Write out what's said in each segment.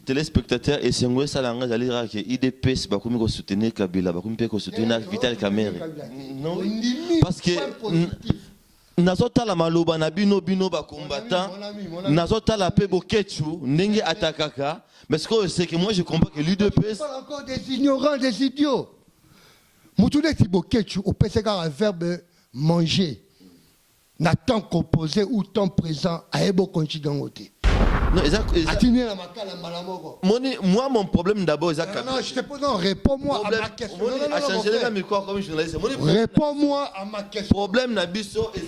téléspectateurs et c'est moi ça l'anglais d'aller dire que IDPS va comme soutenir Kabila, va comme soutenir Vital Kamerhe. Non, parce que nazota la maloba na bino ba combattant, nazota la pe bokechu ndenge atakaka, parce que c'est que moi je comprends que l'UDPS encore des ignorants, des idiots. Moutouné Tibokechu au PCK un verbe manger. N'a temps composé ou temps présent à Ebo Conchigangote. Moi, mon problème d'abord, c'est que. Non, je te pose, non, réponds-moi à ma question. Réponds-moi à ma question. Problème Nabiso et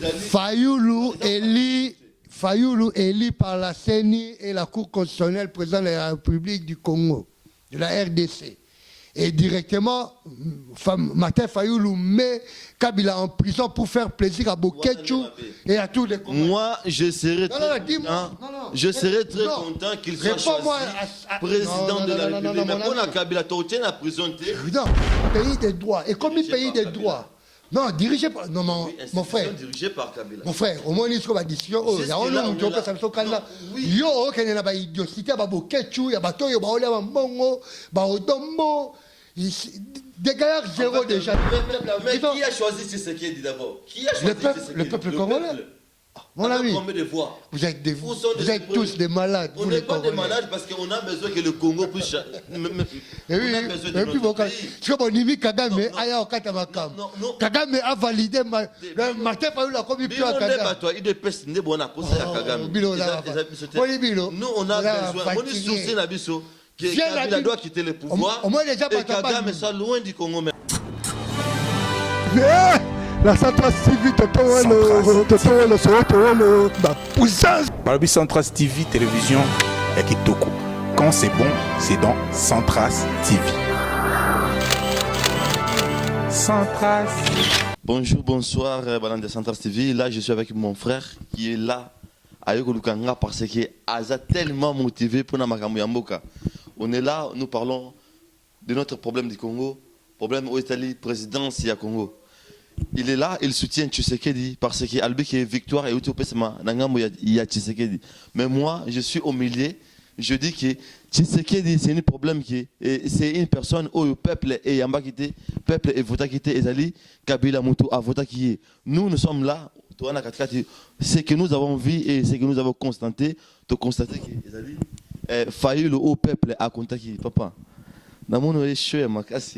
Fayoulou élu par la CENI et la Cour constitutionnelle président de la République du Congo, de la RDC. Et directement, Martin Fayoulou met Kabila en prison pour faire plaisir à Bokechu et à tous les Congolais. Moi, je serais très content qu'il soit choisi président de la République. Mais pour Kabila, tu tiens la prison. Non, pays des droits. Et comme il pays des droits. Non, dirigé par. Non, mon frère. Dirigé par Kabila. Mon frère, au moins, il y a une décision. Il y a un homme qui a fait ça. Il y a une idiocité. Il y a Bokechu, il y a Bato, il y a Mbongo, Baodombo. Des gaillards zéro déjà. Mais qui a choisi Tshisekedi d'abord? Qui a choisi le peuple congolais. Mon ami, vous êtes tous des malades. On n'est pas des malades parce qu'on a besoin que le Congo puisse. Et puis, Kagame a validé Martin Fayoulou a commis plus à Kagame. Nous, on a besoin. On est soucié d'Abisso. Kabila doit quitter le pouvoir. Et Kagame est loin du Congo. La Centrale TV, Barbie Centrale TV, télévision, et Kitoko. Quand c'est bon, c'est dans Centrale TV. Centrale. Bonjour, bonsoir, Balan de Centrale TV. Là, je suis avec mon frère qui est là, à Yokolukanga, parce qu'il a tellement motivé pour Namakambu Yamboka. On est là, nous parlons de notre problème du Congo, problème au Italie, présidence du Congo. Il est là, il soutient Tshisekedi parce qu'il a qui est victoire et Utopesma, il y a Tshisekedi. Mais moi, je suis au milieu, je dis que Tshisekedi, c'est un problème qui est, c'est une personne où le peuple est Yamba quitté, peuple est voté quitté, Ezali, Kabila Moutou a voté qui est. Nous sommes là, ce que nous avons vu et ce que nous avons constaté, de constater que Ezali, failli le haut peuple a contacté papa. Dans mon échec, ma casse,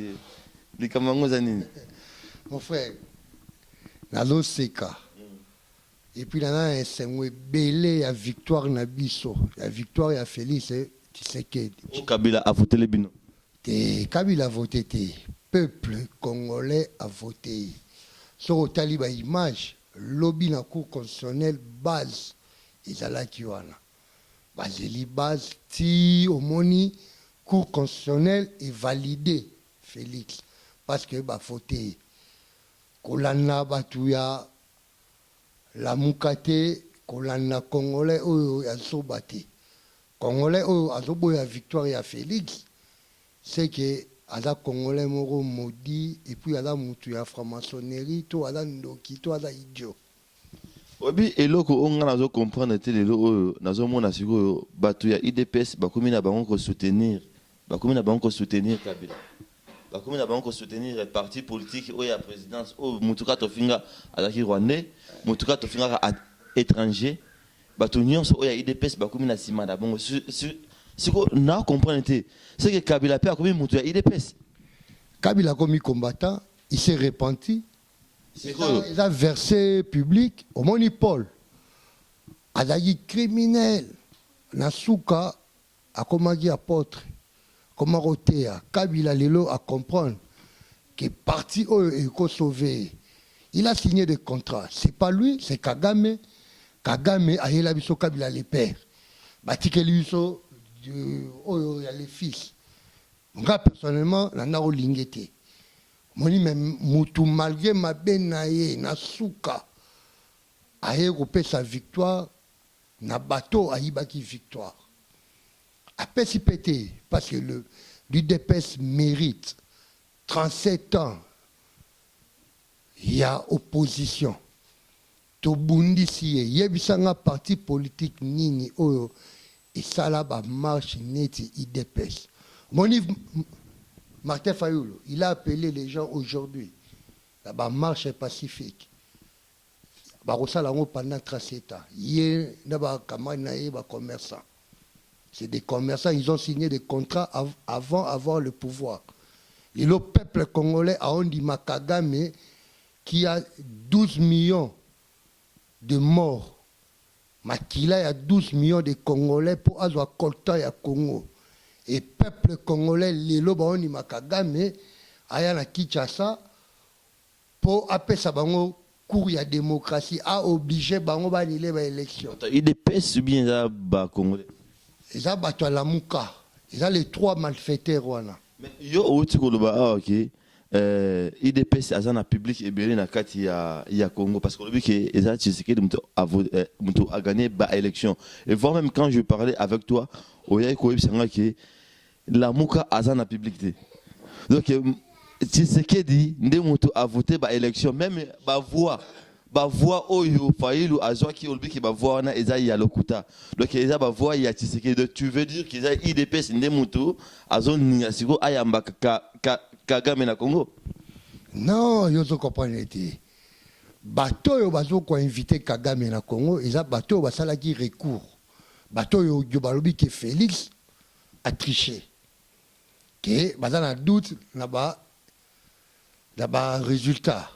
les Kamangos Zanine. Mon frère, Nalo Seka. Et puis là, c'est un belé à victoire Nabiso. La victoire à Félix, c'est que. Kabila a voté les bino. Kabila a voté. Peuple congolais a voté. Sur le taliba image, lobby na cour constitutionnelle base. Ils allaient qui wana. Baseli base, ti omoni cour constitutionnelle est validé Félix. Parce que bah voté. Kolana batuya la mukate kolana congolais oyo asobate congolais oyo azoboya victoire ya Félix c'est que ala congolais moko maudit et puis ala mutu ya franc-maçonnerie to ala ndoki to ala idiot. Obi eloko onga nazo comprendre te lelo oyo nazo mona siko batuya IDPS bakomi na bango ko soutenir Kabila. Comme nous avons soutenir les partis politiques ou la présidence ou Moutuka Tofinga à la Rwandais, Moutuka Tofinga à étranger, Batunion so ya IDPS comme na simada bon ce que nous comprenons c'est que Kabila a commis Moutuka IDPS. Kabila comme combattant, il s'est repenti. Il a versé public au monopole. Adagi criminel, Nasuka a commandé apôtre. Comment roter Kabila Lelo à comprendre que parti est sauvé. Il a signé des contrats. C'est pas lui, c'est Kagame. Kagame a eu la biso Kabila les pères. Batike Luso, il y a les fils. Moi personnellement, la naro lingete. Moi même mutu malgré ma benaye na souka a europé sa victoire na bateau a ibaki victoire. Après si pété, parce que l'UDPS mérite 37 ans, il y a opposition. Tobundi siye, yebisanga parti politique nini oyo et ça là, bah, marche net, il dépêche. Martin Fayoulou, il a appelé les gens aujourd'hui. La bah, marche pacifique. Bah, pendant 37 ans. Il y a commerçants. C'est des commerçants, ils ont signé des contrats avant d'avoir le pouvoir. Et le peuple congolais a dit Makagame qui a 12 millions de morts. Makila, il y a 12 millions de Congolais pour avoir colta ya Congo. Et peuple congolais, les lobes ni Makagame, aya na Kinshasa pour appeler ça bango cours ya démocratie a obligé bango ba niler ba élection. Il dépêche bien là bas congolais. Et ça bato la muka. Ils ont les trois malfaiteurs wana. Mais yo outi ko loba OK. IDPS azana public et bien na kati ya Congo parce que le but que eza Tshisekedi muto a gagné ba élection. Et voir même quand je parlais avec toi, oya ko yebisanga que la muka azana publicité. Donc Tshisekedi nde muto a voté ba élection même ba voix oyo Fayulu azwa ki olbi ki ba voix na eza ya lokuta. Donc eza ba voix ya Tshisekedi. Donc tu veux dire qu'ils a IDPS nde muto azon ninga siko ayamba Kagame na Congo. Non, yo zo comprendre te. Bato yo bazo ko inviter Kagame na Congo, eza bato basala ki recours. Bato yo balobi ke Félix a triché. Que bazana doute na ba résultat.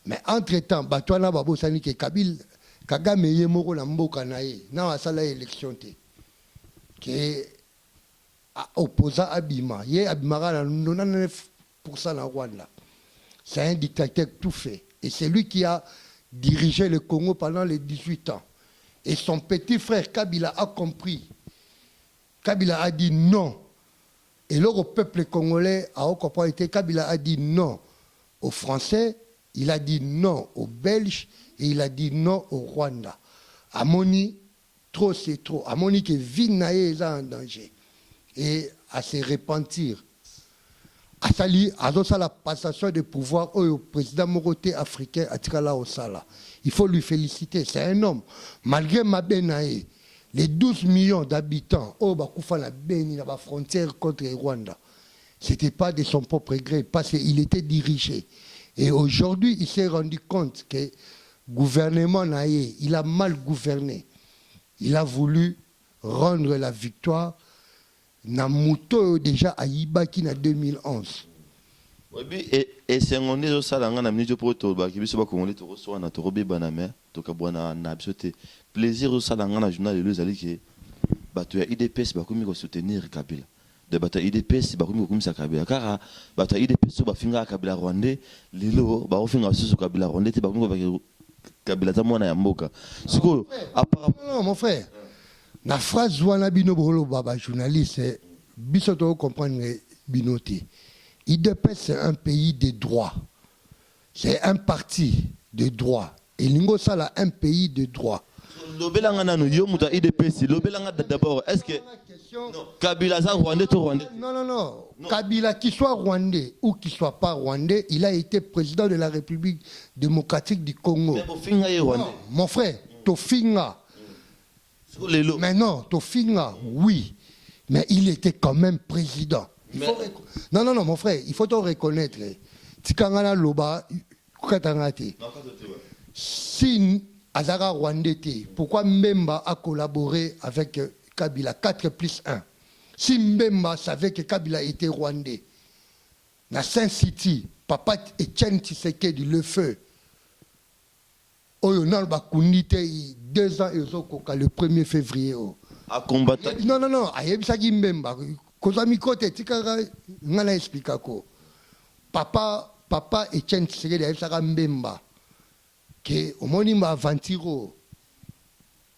Mais entre-temps, bato na babo sani ke Kagame ye moko na mboka na ye. Na asala élection te. Que opposant Abima, ye Abimara na 99% en Rwanda. C'est un dictateur tout fait. Et c'est lui qui a dirigé le Congo pendant les 18 ans. Et son petit frère Kabila a compris. Kabila a dit non. Et là, au peuple congolais a compris. Kabila a dit non aux Français, il a dit non aux Belges et il a dit non au Rwanda. Amoni, trop c'est trop. Amoni que Vinaye est en danger. Et à se repentir. À la passation de pouvoir au président Moroté africain à Tikala Osala. Il faut lui féliciter, c'est un homme. Malgré Mabenae, les 12 millions d'habitants, au Bakoufa la Beni, la frontière contre le Rwanda, ce n'était pas de son propre gré, parce qu'il était dirigé. Et aujourd'hui, il s'est rendu compte que le gouvernement Naé, il a mal gouverné. Il a voulu rendre la victoire. Namuto déjà à Ibaki en 2011. Oui, et c'est un honnête ça là, on a mis du proto, bah qui veut se battre congolais, tu reçois na torobé banamé, tu kabouana na absoté. Plaisir au ça là, on a journal de l'eux que bah tu as IDPS bah comme il soutenir Kabila. De bah tu as IDPS bah comme ça Kabila. Car bah tu as IDPS bah finga Kabila rwandais, lilo bah au finga sur Kabila rwandais, tu bah comme Kabila tamona ya mboka. Siko non mon frère. La phrase Zouana Bino Bolo Baba, journaliste, Bissoto comprendre Binoté. IDPS, c'est un pays de droit. C'est un parti de droit. Et Lingo Sala, un pays de droit. L'obélanga no yomuta IDPS, l'obélanga d'abord, est-ce que Kabila za rwandais to rwandais? Non. Kabila, qu'il soit rwandais ou qu'il soit pas rwandais, il a été président de la République démocratique du Congo. Non, mon frère, Tofinga. Mais non, Tofinga, oui. Mais il était quand même président. Non, mon frère, il faut te reconnaître. Tikangana Loba, si Azara Rwandais, pourquoi Mbemba a collaboré avec Kabila 4+1? Si Mbemba savait que Kabila était Rwandais, dans Saint-City, Papa Etienne Tshisekedi, le feu, Oyo Nalba Kounite, 2 ans, le 1er février. À combattre. Non, Ayebisaki Mbemba. Kozami Kote, Tikara, Ngana Explicako. Papa Etienne Tshisekedi, Ayebisaka Mbemba. Que au monima Avantiro,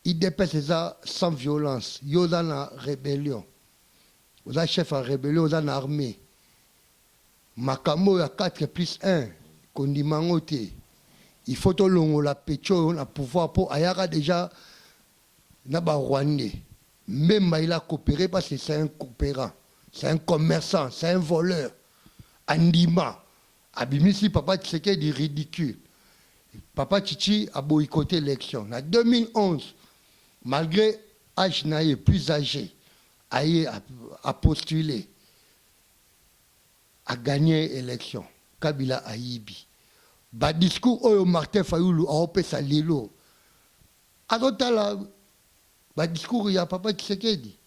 il dépasse ça sans violence. Yosa na rébellion. Osa chef en rébellion, osa na armée. Makamo ya 4+1, Kondimangote. Il faut que l'on la pécho, on a pouvoir pour Ayara déjà Naba Rwandais. Même il a coopéré parce que c'est un coopérant, c'est un commerçant, c'est un voleur. Andima. Abimisi, Papa Tshisekedi ridicule. Papa Chichi a boycotté l'élection. En 2011, malgré âge naïe plus âgé, a postulé, a gagné l'élection. Kabila a yibi. Ba discours oyo Martin Fayoulou a opesa lelo. Adotala ba discours ya papa Tshisekedi.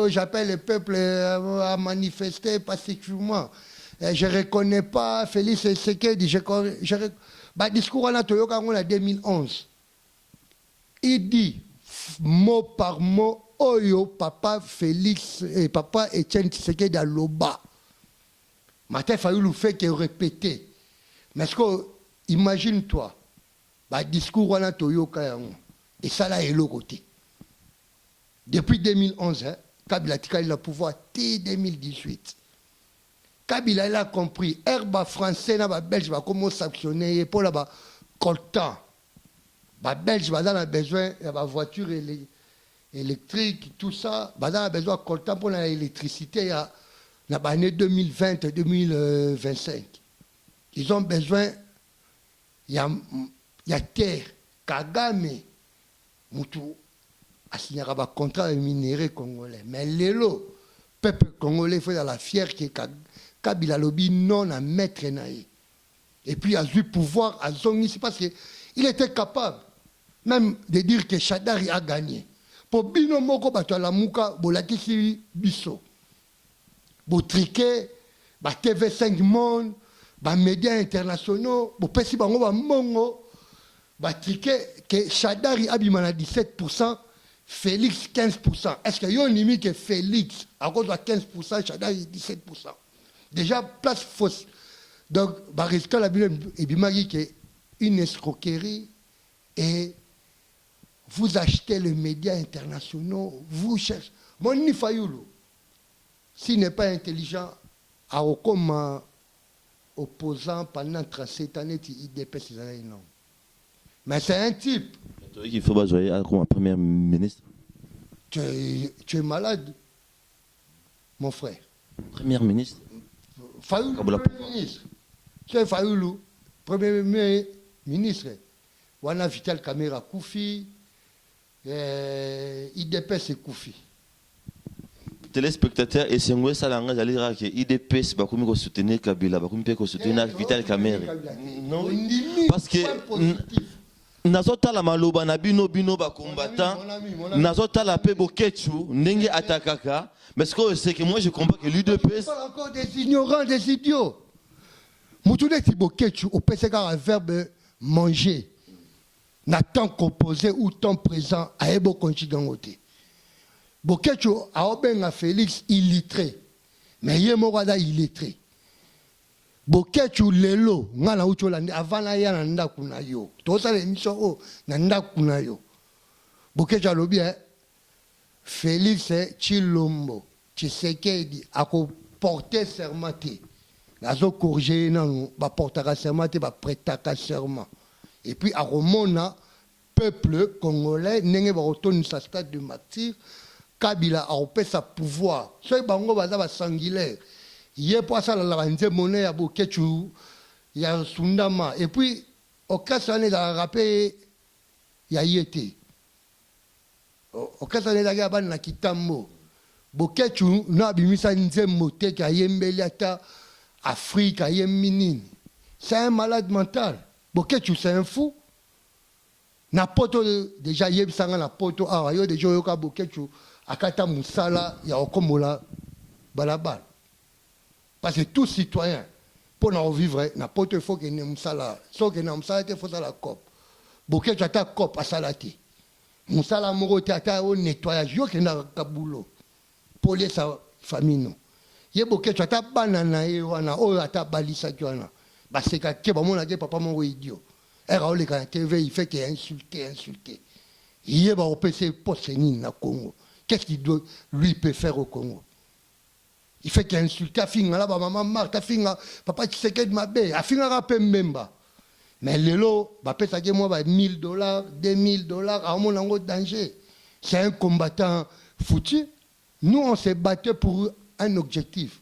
J'appelle le peuple à manifester pacifiquement. Je ne reconnais pas Félix Tshisekedi. Le discours en 2011. Il dit, mot par mot, Oyo, papa Félix et papa Etienne Tshisekedi à Loba. Martin Fayoulou fait que répéter. Mais est-ce que, imagine-toi, le discours en Toyoka et ça là est le côté. Depuis 2011, Kabila a le pouvoir dès 2018. Kabila a compris, herbe français, na belge va comment sanctionner pour la coltan. Les Belges ont besoin de voitures électriques, tout ça. Ils ont besoin de coltan pour l'électricité dans l'année 2020-2025. Ils ont besoin, il y a terre, Kagame, Moutou. A signé un contrat de minerai congolais. Mais le peuple congolais fait la fière que Kabila Lobi non à mettre naïe. Et puis il a eu pouvoir à Zongi, c'est parce qu'il était capable même de dire que Chadari a gagné. Pour Bino Moko Batola Mouka, Bolatisi Bisso. Botriqué, TV5 Monde, médias internationaux, Pessi Bango Mongo, Batriqué, que Chadari a bimana 17%. Félix 15%. Est-ce qu'il y a une limite que Félix, à cause de 15%, Chadari 17%? Déjà, place fausse. Donc, Bariska et Bimagi, qui est une escroquerie, et vous achetez les médias internationaux, vous cherchez. Mon Nifayoulou, s'il n'est pas intelligent, à comme opposant pendant 37 années, il dépasse ses années, non. Mais c'est un type. Il faut pas jouer comme Premier ministre. Tu es malade, mon frère. Premier ministre. Fayoulou, Premier ministre. Tu es Fayoulou, Premier ministre. Wana Vital Kamera Koufi, IDPS et Koufi. Téléspectateurs, et c'est moi ça l'engage à dire que IDPS va comme soutenir Kabila, va comme soutenir Vital Kamera. Non, parce que Nazota la maloba na bino ba combattant Nazota la pe bokechu ndenge atakaka mais ce que c'est que moi je comprends que l'UDPS encore des ignorants, des idiots. Moutouné ti bokechu au PCK un verbe manger na temps composé ou temps présent a ebo konchigangote. Bokechu a obenga Félix illettré mais yemorada illettré. Bokechu lelo ngala uchola avant na ya na ndaku na yo to ça l'émission o na ndaku na yo Bokechu alobi Félix Tshilombo Tshisekedi ako porter serment te nazo corriger nanu ba portera serment te ba prêtaka serment et puis a romona peuple congolais ndenge ba retourner sa stade de martyr Kabila a opesa pouvoir so bango baza ba sanguilaire. Il y a pas ça la monnaie à Bokechu, il y a Sundama. Et puis, au cas où on est dans le rappel, il y a Yété. Au cas où on est dans le Kitambo. Bokechu, nous avons mis ça en moté, qui a Yembeliata, Afrique, qui a Yemminine. C'est un malade mental. Bokechu, c'est un fou. N'importe déjà, il y a un poto, il y a déjà un Bokechu, à Kata Moussala, il y a un Komola, Balabal. Parce que tout citoyen, pour nous vivre, n'importe faut que nous moussala. Sauf que nous moussala, il faut ça la COP. Boké, tu as ta COP à salati. Moussala, moro, tu as au nettoyage. Yo, qui n'a pas boulot. Pour les famille. Yé, boké, tu as ta banana, et wana, oh, ta balisa, tu as. Bah, c'est que, mon a dit, papa, mon idiot. Et Raoul, quand la TV, il fait qu'il est insulté. Yé, bah, au PC, pour Sénine, na Congo. Qu'est-ce qu'il doit, lui, peut faire au Congo? Il fait qu'il insulte à Finga, là, maman Marthe, à Finga, papa, tu sais qu'elle m'a bé, à Finga, rappelle même pas. Mais les lots, peut-être que moi, $1,000, $2,000, à mon angle danger. C'est un combattant foutu. Nous, on s'est battu pour un objectif.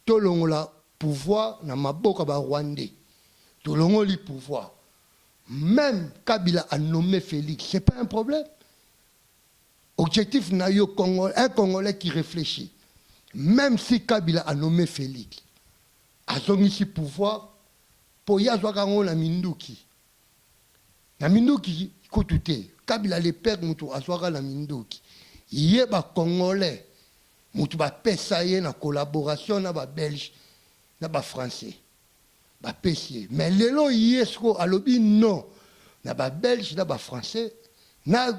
Tout le monde a pouvoir, dans ma boca, Rwandais. Tout le monde a pouvoir. Même Kabila a nommé Félix, ce n'est pas un problème. Objectif na yo un Congolais qui réfléchit. Même si Kabila a nommé Félix, a son ici pouvoir, pour y avoir na Minduki. Na Minduki, écoutez, Kabila les pères moutou azwaka na Minduki. Yé ba Congolais, moutou ba pesaye na collaboration na ba Belge, na ba Français. Ba pesier. Mais lelo yesko alobi non. Na ba Belge, na ba Français, na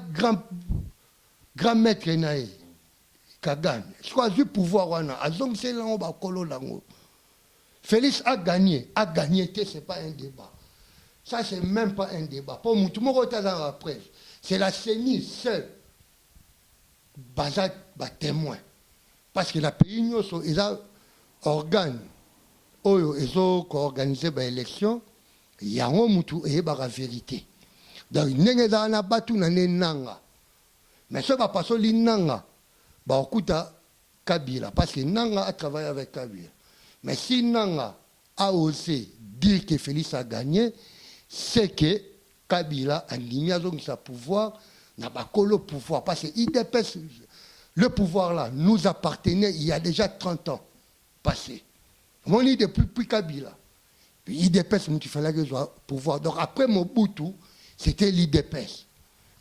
grand maître nae. Kagame. Choisi pouvoir wana. Azong c'est là on ba kolo lango. Félix a gagné, c'est pas un débat. Ça, c'est même pas un débat. Pour moi, tout le monde est dans la presse. C'est la CENI seule. Bazak, témoin. Parce que la pays, ils ont organe. Ils ont organisé l'élection. Il y a un moutou et la vérité. Donc, il y a un batu nanga. Mais ce va pas sur nanga. Bah, okuta Kabila. Parce que Nanga a travaillé avec Kabila. Mais si Nanga a osé dire que Félix a gagné, c'est que Kabila a limé sa pouvoir, n'a pas le pouvoir. Parce que IDPS, le pouvoir là, nous appartenait il y a déjà 30 ans passé. On dit depuis Kabila. Puis IDPS, il fallait que soit pouvoir. Donc après Mobutu, c'était l'IDPS.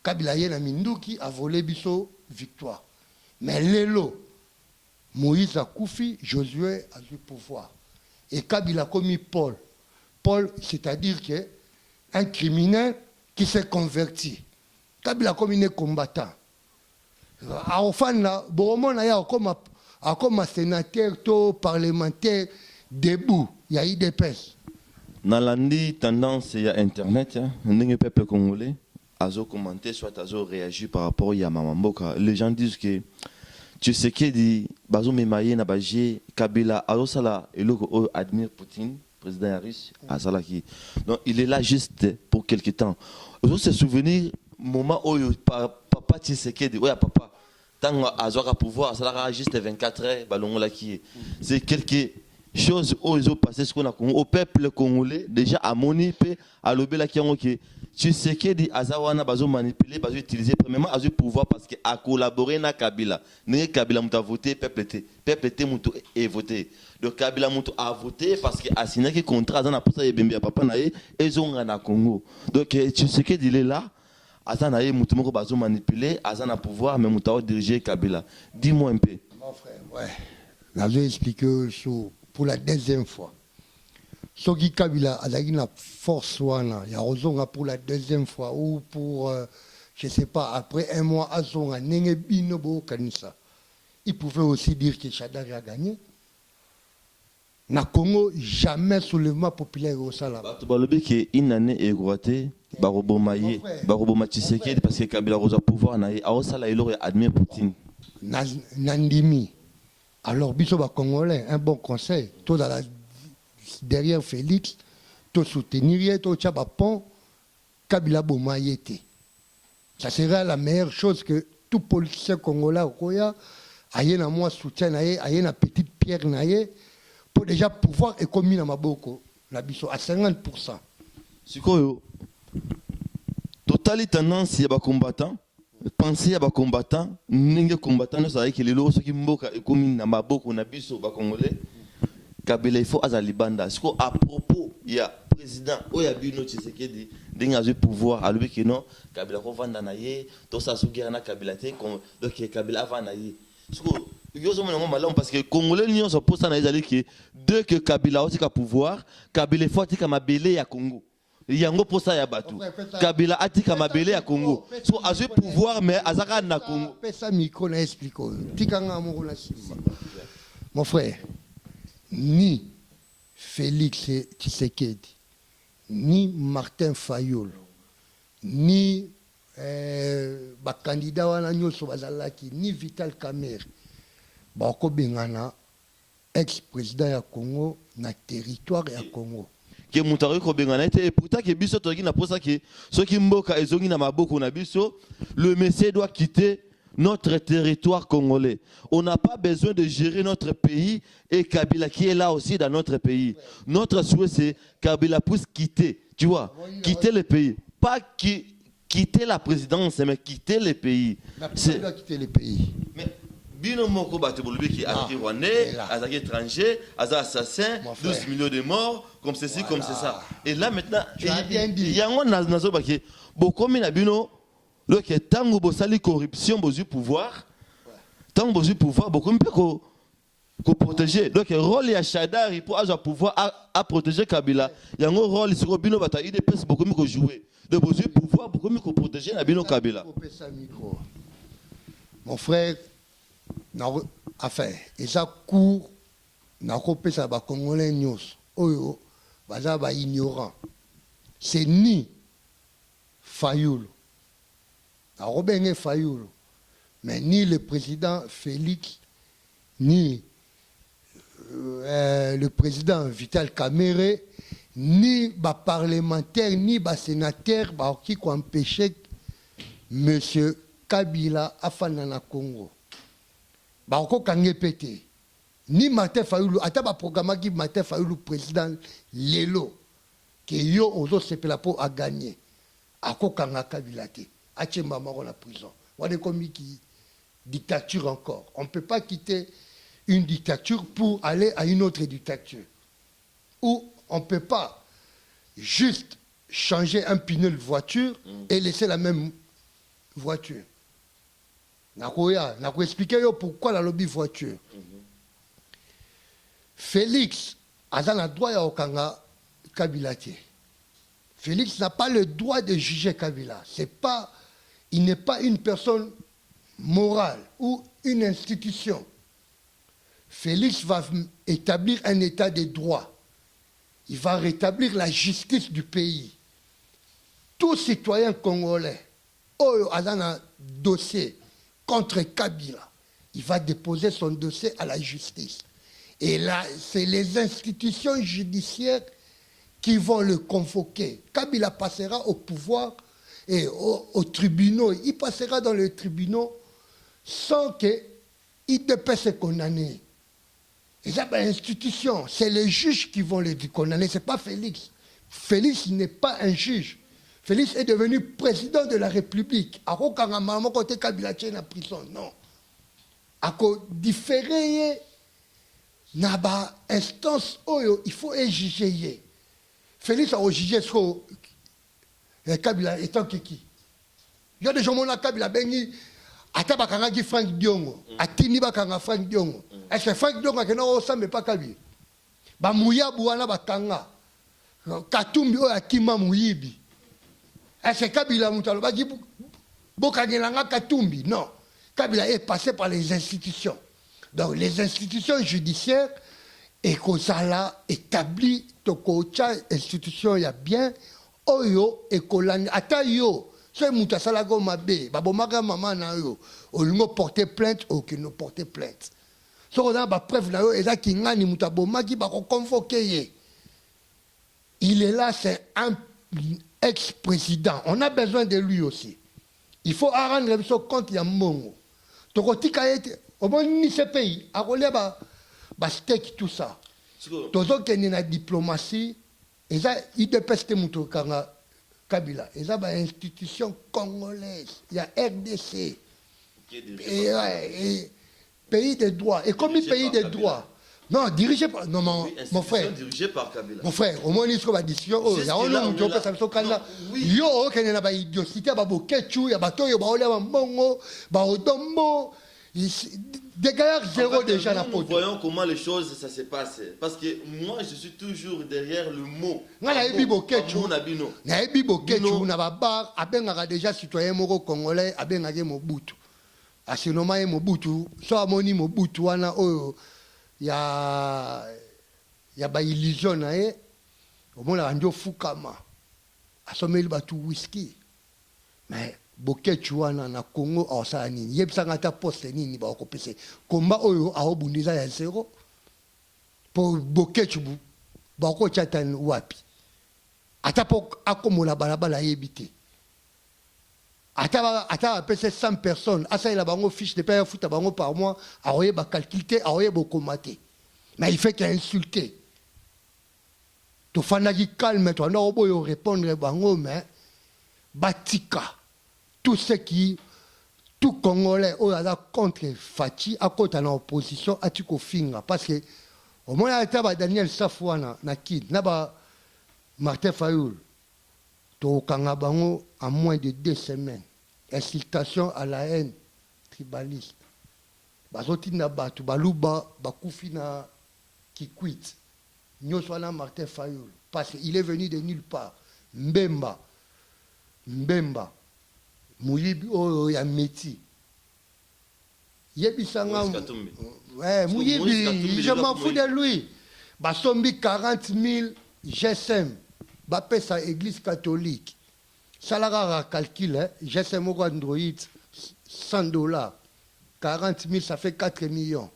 Kabila Yena Minduki a volé Bisso victoire. Mais Lelo, Moïse a Koufi, Josué a du pouvoir. Et Kabila a commis Paul. Paul, c'est-à-dire qu'un criminel qui s'est converti. Kabila a commis un combattant. À Ofan, Boromon a comme un sénateur, parlementaire, debout. Il y a eu des pèses. Dans l'année tendance, il y a Internet, le peuple congolais a commenté, soit a réagi par rapport à Yamamamboka. Les gens disent que tu sais qui dit Bazo Memaye Nabaje Kabila Alosala et l'autre admire Poutine, président russe, à Salaki. Donc il est là juste pour quelque temps. Vous se souvenir moment où papa Tshisekedi, ouais papa, tant à pouvoir, ça là juste 24 heures, ballon là qui est. C'est quelque chose où ils ont passé ce qu'on a au peuple congolais déjà à Monipe, à l'obéla qui ont que tu sais que dit Azawana bazo manipuler, bazo utiliser premièrement à pouvoir parce que a collaboré na Kabila. Né Kabila m'a voté, peuple était moutou et voté. Donc Kabila moutou a voté parce que a signé un contrat dans pour ça et bembe papa naé et ont na Congo. Donc tu sais que dit là Azana est moutou moko bazo manipuler, Azana pouvoir mais moutou diriger Kabila. Dis-moi un peu. Mon frère, ouais. J'avais expliqué pour la deuxième fois. Ce qui Kabila a une force, il y a raison pour la deuxième fois, ou pour, je ne sais pas, après un mois, il pouvait aussi dire que Chadari a gagné. Na Congo, jamais soulèvement populaire au Salama. Tu sais une année égouatée, Barobomaye, Barobomatiseke, parce que Kabila a pouvoir, au Salama, il aurait admis Poutine. Nandimi. Alors, Bissoba Congolais, un bon conseil, tout dans la derrière Félix, tout soutenir, tout Tchabapon, Kabila Bomayete. Ça serait la meilleure chose que tout politicien congolais, aille na moi soutien, aille na petite pierre, pour déjà pouvoir économiser dans ma boko, la biso à 50%. C'est quoi? Totalité tendance, il y a des combattants. Penser à des combattants, n'importe combattant, nous savons que les lois qui mboka économiser dans ma boko, na biso, ba congolais. Kabila il faut azalibanda. Ce qu'à propos il y a président oya bino Tshisekedi denga le pouvoir à lui que non Kabila ko vanda na ye to sa sugira na Kabila te donc Kabila va na ye. Ce que yo zo mona malon parce que congolais ni on se pose na ezali que dès que Kabila otika pouvoir Kabila faut tika mabele ya Congo. Yango posa ya batu. Kabila atika mabele ya Congo. So azu pouvoir mais azaka na Congo. Pesa micro na explico. Tika ngamoko na simba. Mon frère, ni Félix Tshisekedi, ni Martin Fayol, ni candidat wana nyoso bazalaki, ni Vital Kamerhe, bako bengana ex-président ya Congo na territoire ya Congo. Que mutari ko bengana et pourtant que biso toki na posa que ceux qui mboka ezongi na maboko na biso, le monsieur doit quitter notre territoire congolais. On n'a pas besoin de gérer notre pays et Kabila qui est là aussi dans notre pays. Notre souhait c'est Kabila puisse quitter, tu vois, quitter le pays. Pas quitter la présidence, mais quitter les pays. C'est doit quitter les pays. Mais Bino Moko Batebolobi qui a été rwandais, Azaki étranger, Aza assassin, 12 millions de morts, comme ceci, voilà. Comme c'est ça. Et là maintenant, il y a un nazo baki, beaucoup de Bino, le qui est tant que bosali corruption, bosu pouvoir, tant que bosu pouvoir, beaucoup de qu'on protéger. Donc le rôle il y a Shadari pour avoir pouvoir à protéger Kabila. Il y a un rôle sur Bino Bata, il dépêche beaucoup de jouer. De bosu pouvoir, beaucoup de protéger Bino Kabila. Mon frère. Enfin, et ça court, na kopesa ba Congolais nyos, oyo, baza ba ignorant. C'est ni Fayoulou, na Robenge Fayoulou, mais ni le président Félix, ni le président Vital Kamerhe, ni ba parlementaire, ni ba sénateur, ba qui empêché Monsieur Kabila afana na Congo. Bako kange pété ni Martin Fayoulou ata ba programme qui Martin Fayoulou président lelo que yo ozo sepela po a gagner ako kanga Kabila te achemba mako na prison wane komi ki dictature encore. On ne peut pas quitter une dictature pour aller à une autre dictature, ou on ne peut pas juste changer un pneu de voiture et laisser la même voiture. Je vais expliquer pourquoi la lobby voiture. Félix a le droit de Kabila. Félix n'a pas le droit de juger Kabila. Il n'est pas une personne morale ou une institution. Félix va établir un état de droit. Il va rétablir la justice du pays. Tout citoyen congolais, a un dossier contre Kabila, il va déposer son dossier à la justice. Et là, c'est les institutions judiciaires qui vont le convoquer. Kabila passera au pouvoir et au tribunal. Il passera dans les tribunaux sans qu'il ne puisse se condamner. Et ça, l'institution, c'est les juges qui vont le condamner, ce n'est pas Félix. Félix n'est pas un juge. Félix est devenu président de la République. À côté Kabila tient la prison, non. À cause différer naba instance oyo, il faut juger. Félix a jugé sur Kabila étant qui. Il y a des gens qui ont Kabila bengi ata bakanga ki Frank Diongo, atini bakanga Frank Diongo. Est-ce que Frank Diongo ke no ressemble pas Kabila? Ba muya buana bakanga. Katumbi oyo akima muyibi. Est-ce que Kabila Moutalo va dire Bokagelanga Katumbi? Non. Kabila est passé par les institutions. Donc les institutions judiciaires, et qu'on s'ala établi, tokocha institution il y a bien, oyo et kolani atayo. C'est Moutasala Gomabe, Babomaga Maman na yo, ou l'on porter plainte ou qui ne porter plainte. Ce qu'on a preuve na yo, et là qui ngani Moutaboma qui va convoquer. Il est là, c'est un ex-président. On a besoin de lui aussi. Il faut rendre son compte il y a Mongo. Tokotika est au moins ni ce pays, à relève steak tout ça. Tozo qui est la diplomatie, et ça il dépêche Mouto Kabila. Et ça une institution congolaise, il y a RDC. Et pays de droit. Et comme pays de droit. Non, dirigé par. Non, mon frère. Dirigé par Kabila. Mon frère, au moins, il y a une décision. Il y a un peu de yo, il y a une idiocité, il y a un ketchup, il y a un bateau, il y a un bongo, il y a un dombo. Des gars zéro déjà la peau. Nous voyons comment les choses ça se passe. Parce que moi, je suis toujours derrière le mot. On a eu un ketchup. On a eu un ketchup. On a un bar. On a déjà citoyen moro congolais. On a eu Mobutu. Asinomai Mobutu. Soit Moni Mobutu. Il y a ba illusion na ye au moins la ndio fukama asomeli batu whisky mais boketu wana na Congo osala nini yebisanga ta poste nini ba okopese komba oyo aobundiza ya zero po boketu ba okochata wapi ata po akomola balabala yebite ata apese 100 personnes asa la bango fiche de paye futa bango par mois aoye ba calculer aoye bokomate mais il fait qu'il a insulté to fana ki calme to na oboyo répondre bango mais batika tout ce qui, tout Congolais, oh là contre Fachi, à côté de l'opposition, à Tiko Finga. Parce que, au moins, il y a Daniel Safouana, Nakid, Naba Martin Fayoul, Tokangabango en moins de 2 semaines. Incitation à la haine tribaliste. Bazoti na batu, baluba, bakoufi na Kikwit. Nyoswana Martin Fayoul. Parce qu'il est venu de nulle part. Mbemba. Mouyibi oh ya Meti. Yebi sanga. Ouais, Mouyibi, je m'en fous de lui. Basombi 40 000 GSM. Bapé sa église catholique. Salara calcul, hein. GSM au Android, $100. 40 000, ça fait 4 millions.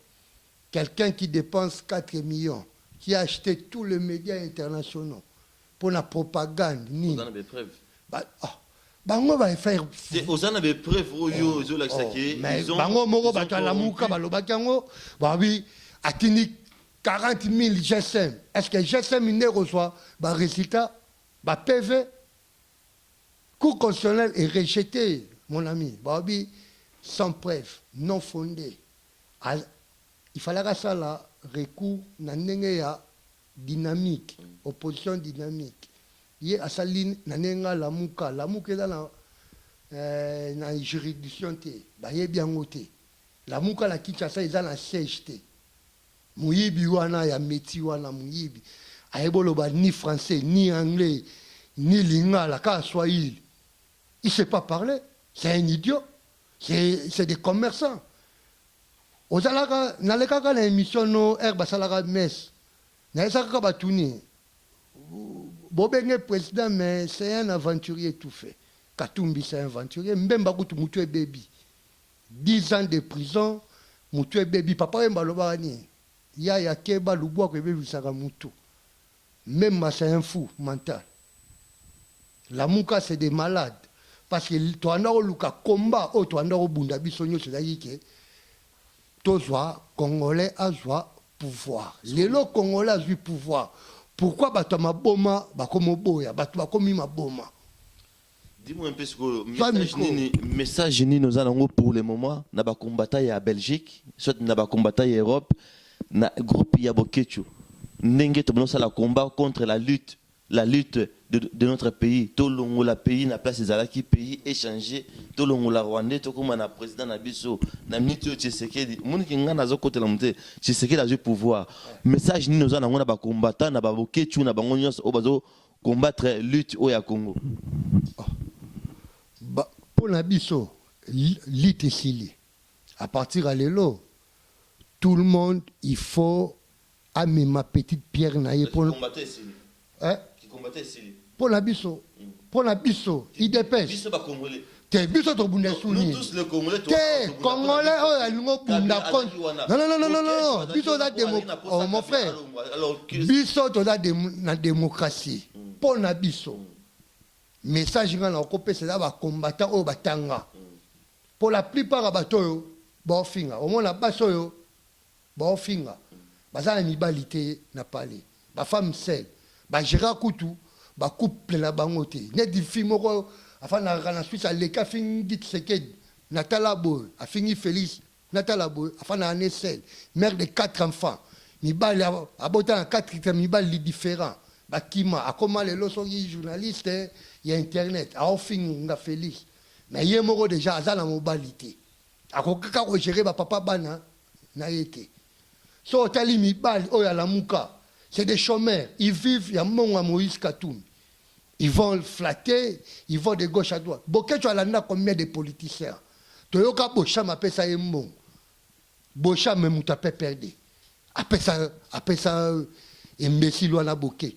Quelqu'un qui dépense 4 millions, qui a acheté tous les médias internationaux pour la propagande. Vous en avez preuve. On va faire. Vous en avez preuve, mais Bango Moro, Batalamouka, Balobakango, oui, Atini 40 000 GSM. Est-ce que GSM ne reçoit le résultat, PV? Cour constitutionnel est rejeté, mon ami. Oui, sans preuve, non fondée. Il fallait que ça là, recours, na dynamique, opposition dynamique. Il y a sa ligne, la mouka est dans la juridiction, il est bien noté. La mouka la Kinshasa est dans la CHT. Mouyibi wana ya meti wana mouyibi. Aeboloba ni français, ni anglais, ni lingala, ka swahili. Il ne sait pas parler. C'est un idiot. C'est des commerçants. Dans l'émission, no herbe salara mess. Naïsaka batuni. Bobenge président, mais c'est un aventurier tout fait. Katumbi, c'est un aventurier. Mbemba kutu mutue baby. 10 ans de prison, mutue baby. Papa mbalobani. Ya keba lubwa que baby saka mutu. Même c'est un fou mental. La mouka, c'est des malades. Parce que tu as un combat, tu as un bunda bisonyo, c'est-à-dire que Tozoa, Congolais a joué pouvoir. Les lots Congolais a joué pouvoir. Pourquoi Batama Boma, Bakomo Boya, Batuma ma Boma? Dis-moi un peu ce que message ni nous allons pour le moment. N'a pas combattu à Belgique, soit n'a pas combattu à Europe, na groupe Yabokechu. N'engage tout ça la combat contre la lutte de notre pays. Tout le monde la pays n'a place des qui pays échangé. Tout le monde la Rwandais, tout comme un président Nabiso, Namito Tshisekedi, mon qui n'a pas côté la montée, Tshisekedi a du pouvoir. Message ni nous allons on a pas combattant, n'a pas Bokechu, n'a pas ngonios au bazo combattre lutte au ya Congo. Pour Nabiso, lutte sili. À partir de l'élo, tout le monde il faut amener ma petite pierre naïe pour combattre sili. Hein? Pour la biso, il dépêche. Biso ba congolais. T'es biso to bunda souni. Nous tous les congolais. T'es congolais oh la lungo bunda kon. Non. Biso da démocratie. Oh mon frère. Biso to da na démocratie. Pour la biso. Message ngana okopé c'est là ba combattant o batanga. Pour la plupart bato yo ba finga. Au moins la baso yo ba finga. Bazana mibalité na parler. Ba femme seule. Ba Gérard Koutou, ba couple na bangote. Net di film ko afin na Suisse le ka fingi Tshisekedi, Natala Boy, a fini Félix, Natala Boy, afin na Nessel, mère de 4 enfants. Mi bal abota 4 mi bal différents. Ba kima a comment les losogi journalistes, il y a internet, a offing nga Félix. Mais yé moko déjà azala mobilité. A ko ka ko gérer ba papa bana na été. So tali mi bal o ya la muka. C'est des chômeurs. Ils vivent, il y a mon Moïse Katoum. Ils vont flatter, ils vont de gauche à droite. Boké, tu as combien de politiciens? Toyoka Bocham appelle ça un bon. Bocham même tu as perdu. Après ça, imbécile ou Boké.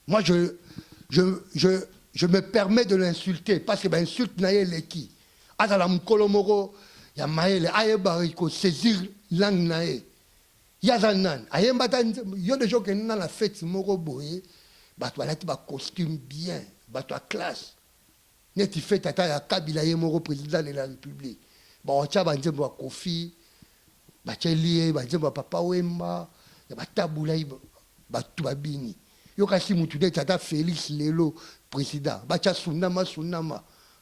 Moi, je me permets de l'insulter parce que l'insulte n'a pas qui. Azala Mkolomoro, il y a Maël, Ayebariko, saisir langue nae. Yazanan, il y a des gens qui sont dans la fête, moro boye, tu as un costume bien, tu as classe. Tu fais tata ya Kabila moro président de la République. Tu as un Kofi, tu as un Papa Wemba, tu as un Taboula, tu as Bini. Tu as un Félix Lelo, président. Tu as Sunama.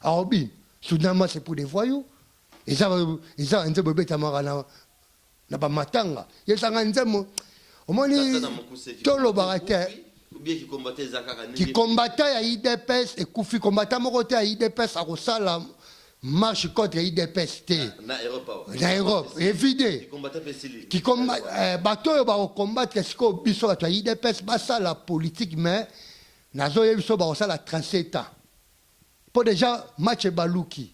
Arobin, Soudainement, c'est pour des voyous. Et ça, on dit bébé tamara na ba matanga. Et ça on dit au moins tolo barate qui combattait à IDPS et Koufi combattant mon côté à IDPS à Rosala marche contre IDPS na Europe évidé qui combat bateau ba combattre ce que biso à IDPS ba ça la politique mais nazo yebiso ba ça la transeta pour déjà match baluki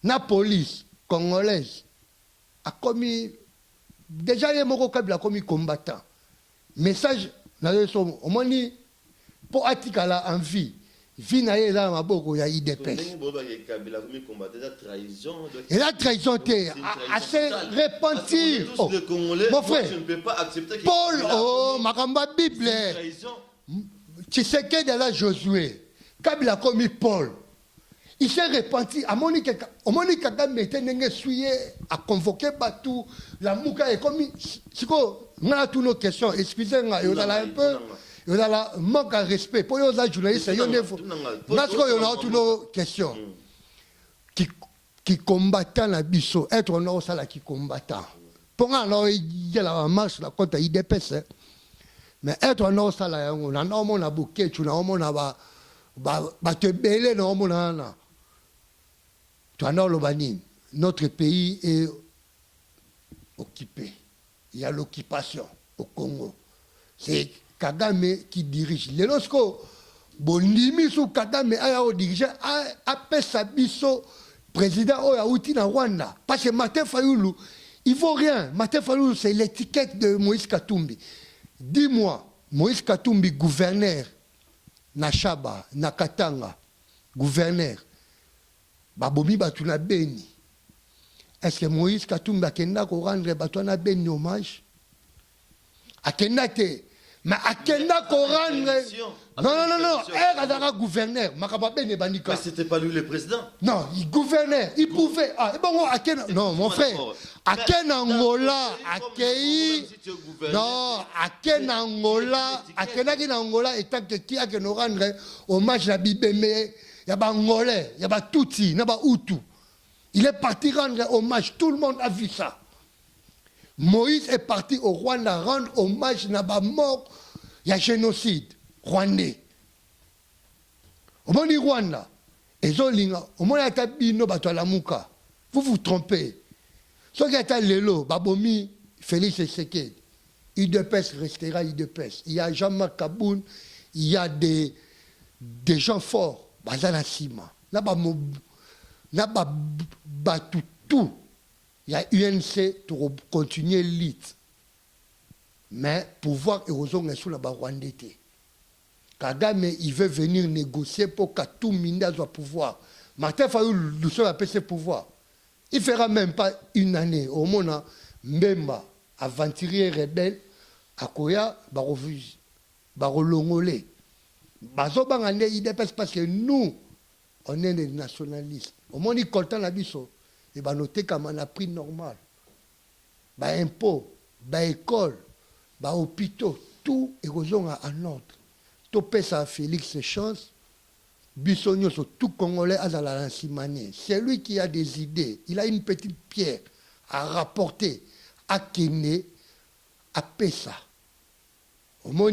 la police congolaise a commis déjà les moko kabila commis combattant message na leso au moins pour atikala en vie vie na yela maboko ya IDPS et la trahison était assez repentir mon frère Paul oh makamba Bible Tshisekedi de la Josué kabila commis Paul. Il s'est repenti. À Monique Kagame était à convoquer Batou, la Mouka est comme. On a toutes nos questions. Excusez-moi, il y a un peu. Il y a un manque de respect. Pour les journalistes, il y a toutes nos questions. Qui combattant la biso, être un homme qui combattant. Pour alors, il y a la marche contre IDPS. Mais être un homme, on a un homme, on a bouquet, on a un homme, on a te belé, on a notre pays est occupé. Il y a l'occupation au Congo. C'est Kagame qui dirige. Lorsque Bonimi sous Kagame a dirigé, a fait sa biso président Oyauti na Rwanda. Parce que Martin Fayoulou, il ne vaut rien. Martin Fayoulou, c'est l'étiquette de Moïse Katumbi. Dis-moi, Moïse Katumbi, gouverneur, na Chaba, na Katanga, gouverneur. Babomi batuna beni. Est-ce que Moïse Katumbi akenda ko rendre batuna beni hommage? Akenda te. Mais akenda ko rendre. Non. Azara gouverneur. Makaba beni banika. Mais c'était pas lui le président. Non, il gouverneur. Il pouvait. Ah, bon, akenda. Non, mon frère. Akenda Angola, akei. Non, akenda Angola, akenda ki Angola étant que qui a que nous rendre hommage à Bibemé. Il y a des Angolais, il y a des Tutsis, il y a des Hutus. Il est parti rendre hommage, tout le monde a vu ça. Moïse est parti au Rwanda rendre hommage, il y a des morts, il y a génocide rwandais. Au monde du Rwanda, au monde de Bino, vous vous trompez. Ce qui est Lelo, Babomi, Félix Tshisekedi, IDPS restera IDPS. Il y a Jean-Marc Kaboun, il y a des gens forts. Bazana Sima. Là-bas, tout. Il y a UNC pour continuer l'IT. Mais pouvoir érosion est sous la Rwandais. Kagame, il veut venir négocier pour que tout Minda soit pouvoir. Martin Fayoulou, nous sommes appelés ses pouvoirs. Il ne fera même pas une année. Au moment Mbemba, aventurier rebelle, Akoya, Barovus, Barolongolé. Bazobangane IDPS parce que nous, on est des nationalistes. Au moins, ils comptent la biso. Et bah noter comme un prix normal. Bah impôt, bah école, bah hôpitaux, tout est en ordre. Tout pèse à Félix Chance. Bissonio sur tout Congolais à la Lansimane. C'est lui qui a des idées. Il a une petite pierre à rapporter à Kene, à Pessa. Au moins,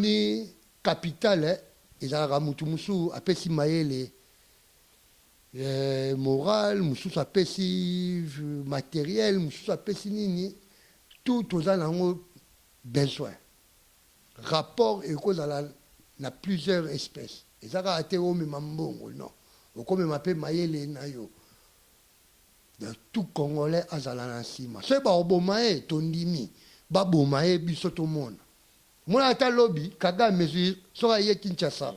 capitale, ils ont musu apesi maele moral, musu apesi matériel, musu apesi nini, tout aux anango besoin. Rapport et cause na plusieurs espèces. Ils ont été au même mbongo non. Au comme m'appelle maele nayo. De tout Congolais azala na sima. C'est ba obomae tondimi, ba bomae biso to monde. Moi, à lobby, Kagame mesure, sera y Kinshasa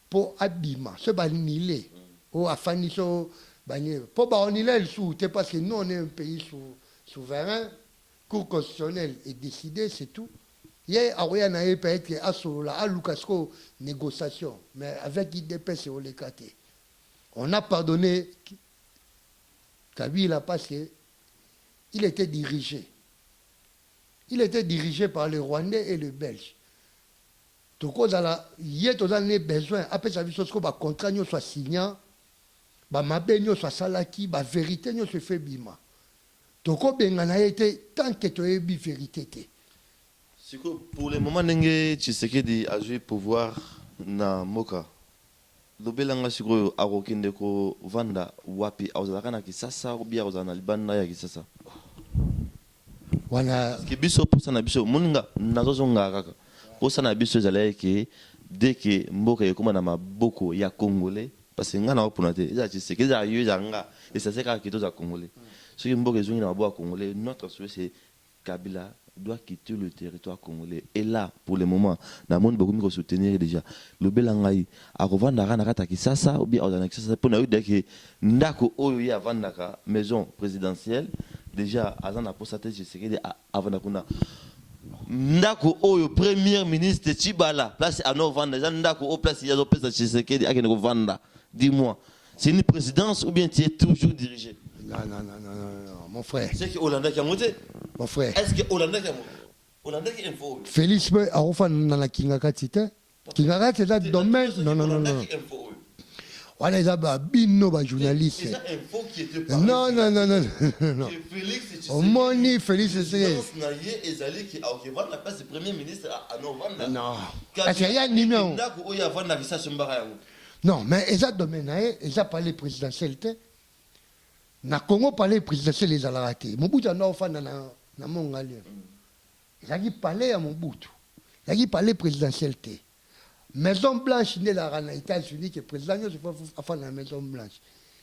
pour abîmer, ce banilé, ou afaniso, banilé. Pour banilé, c'est parce que nous, on est un pays souverain, cour constitutionnelle est décidé, c'est tout. Hier, Aroya peut être à Solola, à Lucasco, négociation, mais avec IDPS, c'est au lécaté. On a pardonné Kabila parce qu'il était dirigé. Il était dirigé par les Rwandais et les Belges. Donc, il y a besoin, après ça, il faut que le contrat soit signé ba mabe nyonso asalaki ba vérité nyonso fait bima tokobenga na ye te tant que toyebi vérité te. Pour le moment ndenge Tshisekedi a joué pouvoir na moka lobelanga sikoyo akokende ko vanda wapi auzalaka na Kisasa ubia auzala na libanda ya Kisasa wana biso posa na biso moninga nazozonga kaka posa na biso ezala ke dès que mboka ekoma na maboko ya congolais parce que nga na opona te eza Tshisekedi a yo nga et ça c'est kaka kito za congolais ce qui mboka ezongi na maboko ya congolais notre souhait c'est Kabila doit quitter le territoire congolais. Et là, pour le moment, na monde beaucoup mieux soutenir déjà. Le belangai, à revendre à Ranaka Kisasa ou bien à Kisasa pour nous dire que ndako oyo ya vandaka maison présidentielle déjà azan a postaté je sais que avant d'akuna ndako oyo premier ministre Tshibala place à nos vendre déjà ndako au place il y a d'autres places je sais que à que vendre. Dis-moi, c'est une présidence ou bien tu es toujours dirigé? Non, mon frère. C'est que Hollande qui a monté. Mon frère. Est-ce que Hollande qui a monté? Hollande qui a info. Félix a refait dans la Kingakati. Kingakati c'est un domaine. Non. On est là-bas, bino, journaliste. C'est ça info qui était pas. Non. Félix, au moni, Félix, c'est. La place du premier ministre à novembre. Non. Parce qu'il y a un numéro. Non, mais ils ont dominé, ils ont parlé présidentiel. Na Congo parler présidentiel les a raté. Mobutu na ofa na mongali. Il a parlé à Mobutu. Il a parlé présidentiel. Maison Blanche n'est la aux États-Unis que président se fait la Maison Blanche.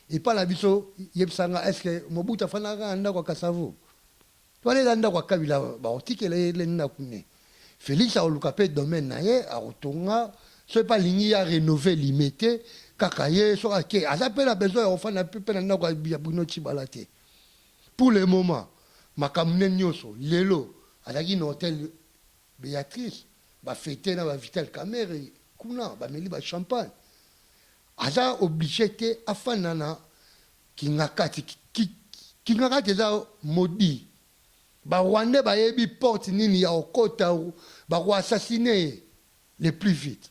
Et pas la biso yebsanga est-ce que Mobutu fa na anda kwa Kasavo. Toi les anda kwa Kabila ba otike les na kune. Félix a olukape domaine na ye a otonga ce pas ligne à rénover limité. Kakaye so ake azape la besoin on fa na pepe na kwa bia buno Tshibalate. Pour le moment makamne nyoso lelo azaki na hôtel Béatrice ba fêter na ba Vital Kamerhe kuna ba meli ba champagne aza obligé te afana na Kingakati za modi ba Rwanda ba yebi porte nini ya okota ba ko assassiner le plus vite.